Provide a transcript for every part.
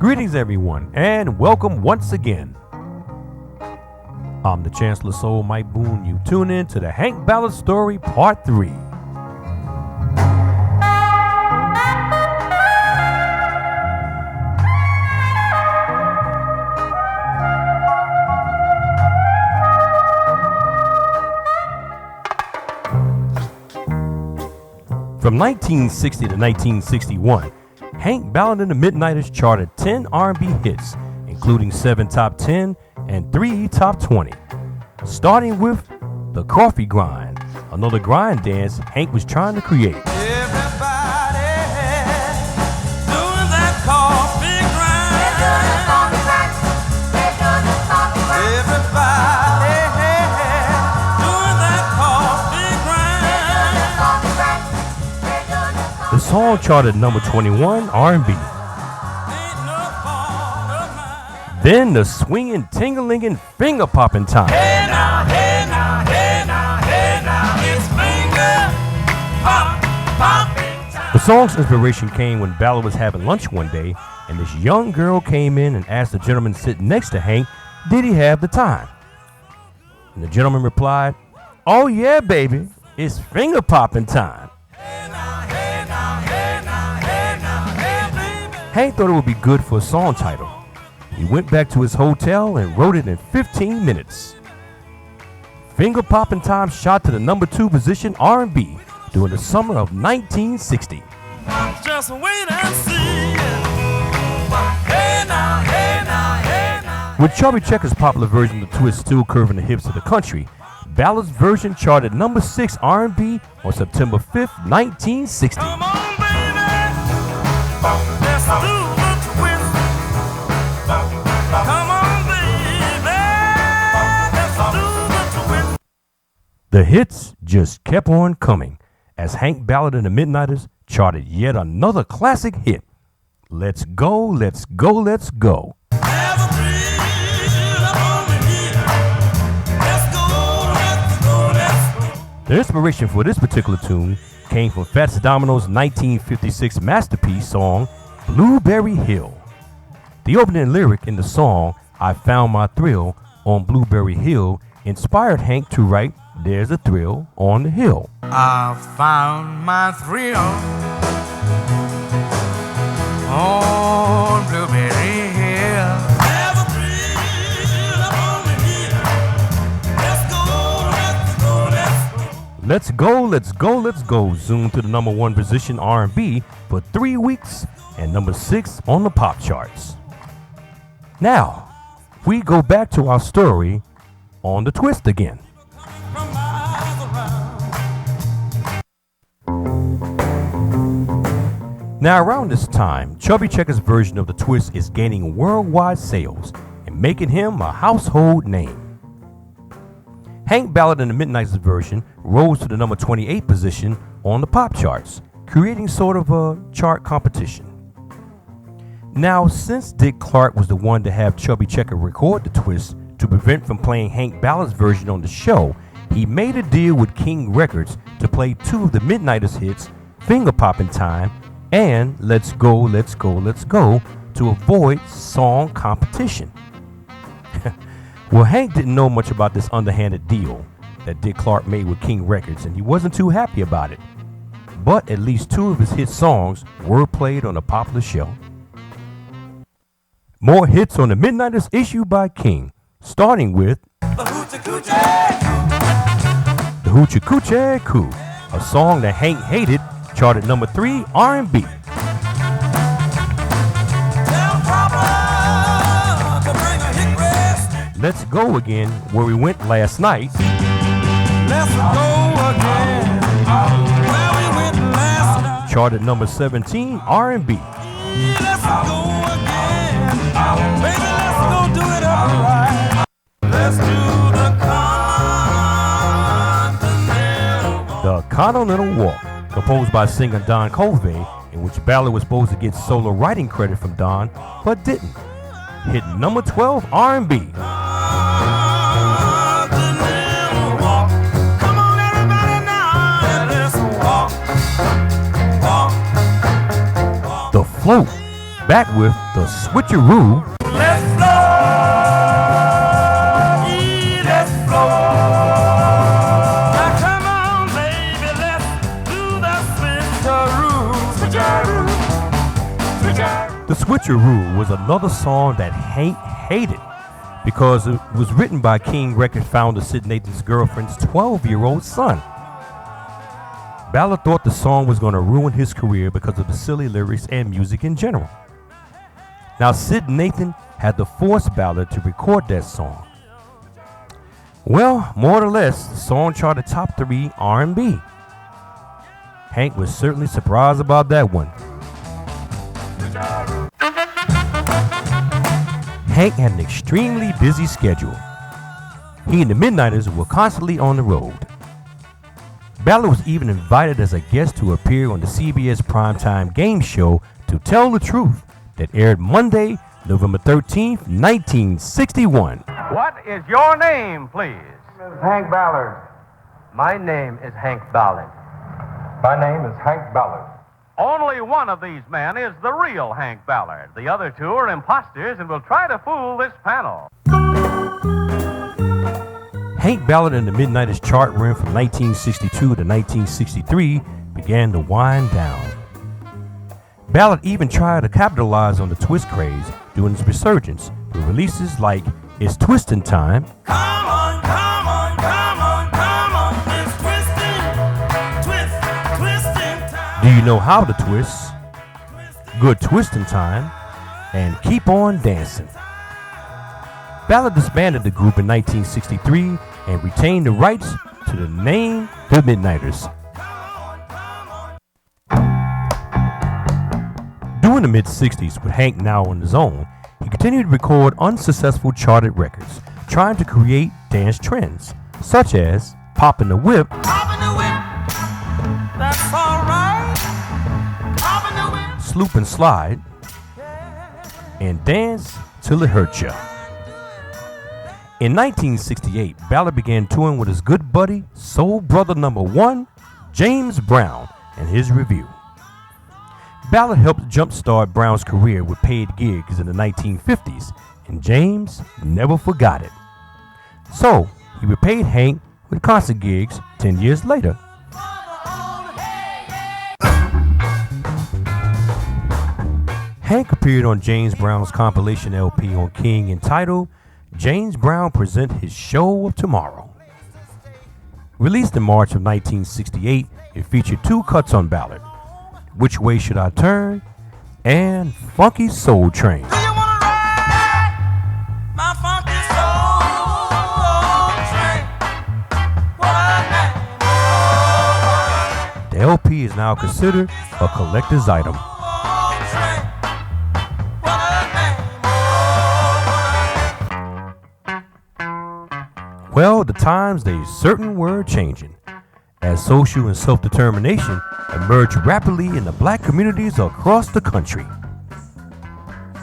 Greetings everyone, and welcome once again. I'm the Chancellor Soul Mike Boone. You tune in to the Hank Ballard Story Part 3. From 1960 to 1961, Hank Ballard and the Midnighters charted 10 R&B hits, including 7 top 10 and 3 top 20. Starting with the Coffee Grind, another grind dance Hank was trying to create. Everybody doing that coffee grind. Everybody doing that coffee grind. The song charted number 21 R&B. Then the swinging, ting-a-linging, finger-popping time. Hey now, hey now, hey now, hey now, it's finger-popping time. The song's inspiration came when Ballard was having lunch one day, and this young girl came in and asked the gentleman sitting next to Hank, did he have the time? And the gentleman replied, oh yeah, baby, it's finger-popping time. Hey now, hey now, hey now, hey now, hey baby. Hank thought it would be good for a song title. He went back to his hotel and wrote it in 15 minutes. Finger Poppin' Time shot to the number 2 position R&B during the summer of 1960. Just wait and see. Hey now, hey now, hey now. With Chubby Checker's popular version of the twist still curving the hips of the country, Ballard's version charted number 6 R&B on September 5th, 1960. Come on, baby. Let's do the twist. Come on, baby. Let's do the twist. The hits just kept on coming as Hank Ballard and the Midnighters charted yet another classic hit. Let's go, let's go, let's go. Have a thrill up on the hill. Let's go, let's go, let's go. The inspiration for this particular tune came from Fats Domino's 1956 masterpiece song, Blueberry Hill. The opening lyric in the song, I Found My Thrill on Blueberry Hill, inspired Hank to write, There's a Thrill on the Hill. I found my thrill on Blueberry Hill. Have a thrill up on the hill. Let's go, let's go, let's go. Let's go, let's go, let's go zoomed to the number 1 position R&B for 3 weeks and number 6 on the pop charts. Now, we go back to our story on the twist again. From miles around. Now, around this time, Chubby Checker's version of the twist is gaining worldwide sales and making him a household name. Hank Ballard and the Midnighters version rose to the number 28 position on the pop charts, creating sort of a chart competition. Now, since Dick Clark was the one to have Chubby Checker record the twist to prevent from playing Hank Ballard's version on the show, he made a deal with King Records to play 2 of the Midnighters hits, Finger Poppin' Time and Let's Go, Let's Go, Let's Go, to avoid song competition. Well, Hank didn't know much about this underhanded deal that Dick Clark made with King Records, and he wasn't too happy about it. But at least 2 of his hit songs were played on the popular show. More hits on the Midnighters issued by King, starting with The Hoochie The Hoochie Coochie Coo, a song that Hank hated, charted number 3 R&B. Tell Papa to bring a hickory stick. Let's Go Again, where we went last night, Let's go again. Where we went last night. charted number 17 R&B. Let's go again. Baby, let's go do it upright. Let's do the Continental Walk, composed by singer Don Covey, in which Ballard was supposed to get solo writing credit from Don, but didn't. Hit number 12 R&B. Continental walk. Come on, everybody now. Let's walk. The Float, back with the switcheroo. Let's flow, let's flow. Now come on, baby, let's do the switcheroo. Switcheroo, switcheroo. The switcheroo was another song that Hank hated because it was written by King Records founder Sid Nathan's girlfriend's 12-year-old son. Ballard thought the song was going to ruin his career because of the silly lyrics and music in general. Now, Sid Nathan had to force Ballard to record that song. Well, more or less, the song charted top 3 R&B. Hank was certainly surprised about that one. Hank had an extremely busy schedule. He and the Midnighters were constantly on the road. Ballard was even invited as a guest to appear on the CBS primetime game show To Tell the Truth that aired Monday, November 13th, 1961. What is your name, please? Hank Ballard. My name is Hank Ballard. My name is Hank Ballard. Only one of these men is the real Hank Ballard. The other two are imposters and will try to fool this panel. Hank Ballard and the Midnighters chart run from 1962 to 1963 began to wind down. Ballard even tried to capitalize on the twist craze during its resurgence with releases like It's Twistin' Time, Come on, come on, come on, come on, it's twisting time. Do You Know How to Twist, Good Twistin' Time, and Keep On Dancing. Ballard disbanded the group in 1963 and retained the rights to the name The Midnighters. During the mid-60s, with Hank now on his own, he continued to record unsuccessful charted records, trying to create dance trends, such as Poppin' the Whip, Poppin' the whip, that's all right. Poppin' the whip. Sloop and Slide, and Dance Till It Hurt Ya. In 1968, Ballard began touring with his good buddy, soul brother number 1, James Brown, and his review. Ballard helped jumpstart Brown's career with paid gigs in the 1950s, and James never forgot it. So, he repaid Hank with concert gigs 10 years later. Hank appeared on James Brown's compilation LP on King entitled James Brown Present His Show of Tomorrow. Released in March of 1968, it featured 2 cuts on Ballard, Which Way Should I Turn and Funky Soul Train. Do you wanna ride my funky soul train? What a name, The LP is now considered a collector's item. Well, the times they certain were changing, as social and self-determination emerged rapidly in the black communities across the country.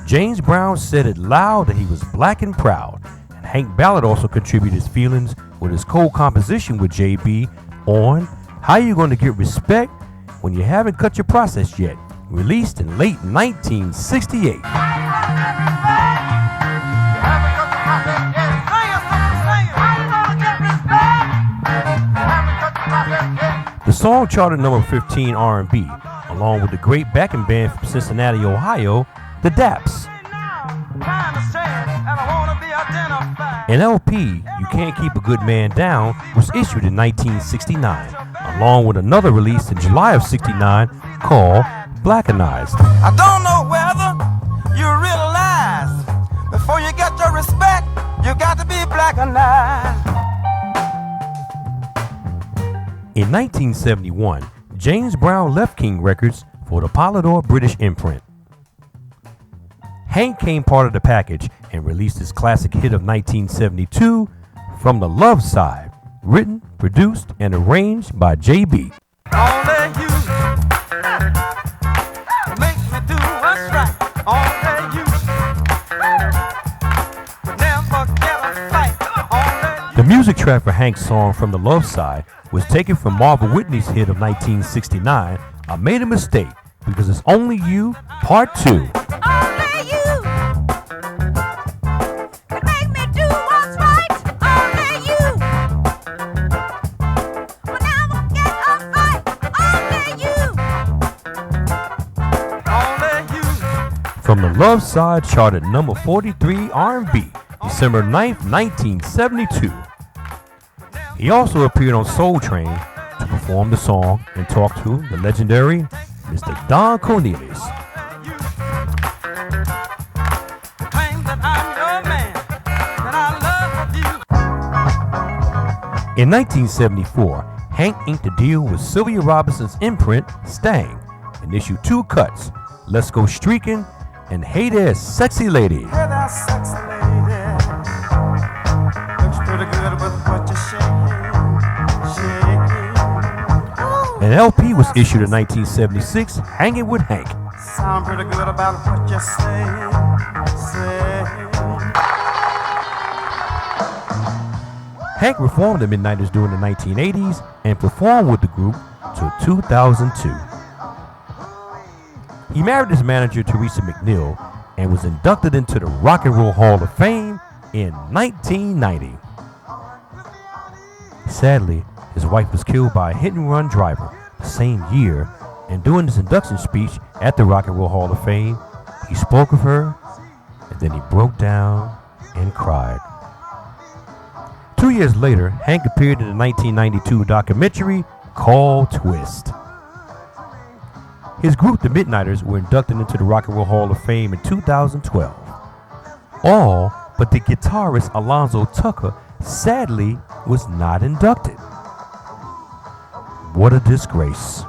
James Brown said it loud that he was black and proud, and Hank Ballard also contributed his feelings with his co-composition with JB on How You Gonna Get Respect When You Haven't Cut Your Process Yet, released in late 1968. The song charted number 15 R&B, along with the great backing band from Cincinnati, Ohio, the Daps. An LP, You Can't Keep a Good Man Down, was issued in 1969, along with another release in July of '69 called Blackenized. I don't know whether you realize before you get your respect, you got to be blackenized. In 1971, James Brown left King Records for the Polydor British imprint. Hank came part of the package and released his classic hit of 1972, From the Love Side, written, produced, and arranged by JB. Only you make me do what's right. Only you would never get a fight. Only you. The music track for Hank's song From the Love Side was taken from Marva Whitney's hit of 1969, I Made a Mistake, because it's Only You, Part 2. Only you. Love Side charted number 43 R&B, December 9th, 1972. He also appeared on Soul Train to perform the song and talk to the legendary Mr. Don Cornelius. In 1974, Hank inked a deal with Sylvia Robinson's imprint, Stang, and issued 2 cuts, Let's Go Streakin' and Hey There, Sexy Lady. Hey there, sexy lady. Looks pretty good with what you're shaking. An LP was issued in 1976, Hangin' with Hank. Sound pretty good about what you're saying. Hank reformed the Midnighters during the 1980s and performed with the group till 2002. He married his manager, Teresa McNeil, and was inducted into the Rock and Roll Hall of Fame in 1990. Sadly, his wife was killed by a hit-and-run driver the same year, and during his induction speech at the Rock and Roll Hall of Fame, he spoke of her, and then he broke down and cried. 2 years later, Hank appeared in the 1992 documentary called Twist. His group, the Midnighters, were inducted into the Rock and Roll Hall of Fame in 2012. All but the guitarist Alonzo Tucker sadly was not inducted. What a disgrace.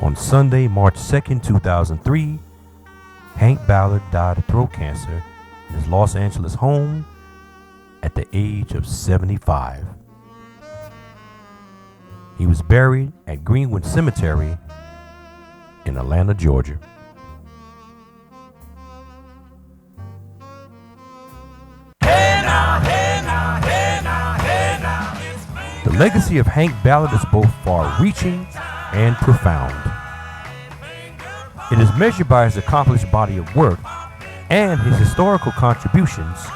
On Sunday, March 2nd, 2003, Hank Ballard died of throat cancer in his Los Angeles home at the age of 75. He was buried at Greenwood Cemetery in Atlanta, Georgia. The legacy of Hank Ballard is both far-reaching and profound. It is measured by his accomplished body of work and his historical contributions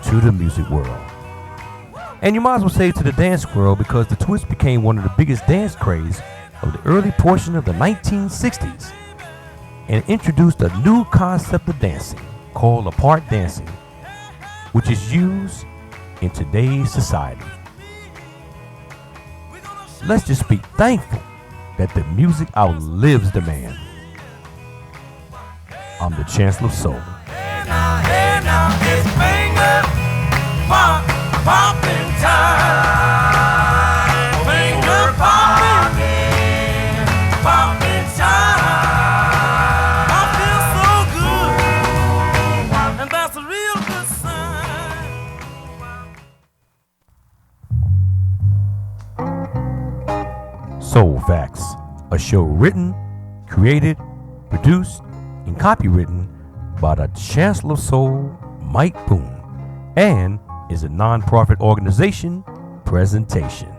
to the music world. And you might as well say to the dance world, because the twist became one of the biggest dance craze of the early portion of the 1960s and introduced a new concept of dancing called apart dancing, which is used in today's society. Let's just be thankful that the music outlives the man. I'm the Chancellor of Soul. Hey now, it's finger poppin' time. Finger poppin' time. I feel so good, and that's a real good sign. Soul Facts, a show written, created, produced, and copywritten by the Chancellor of Soul, Mike Boone, and is a non-profit organization presentation.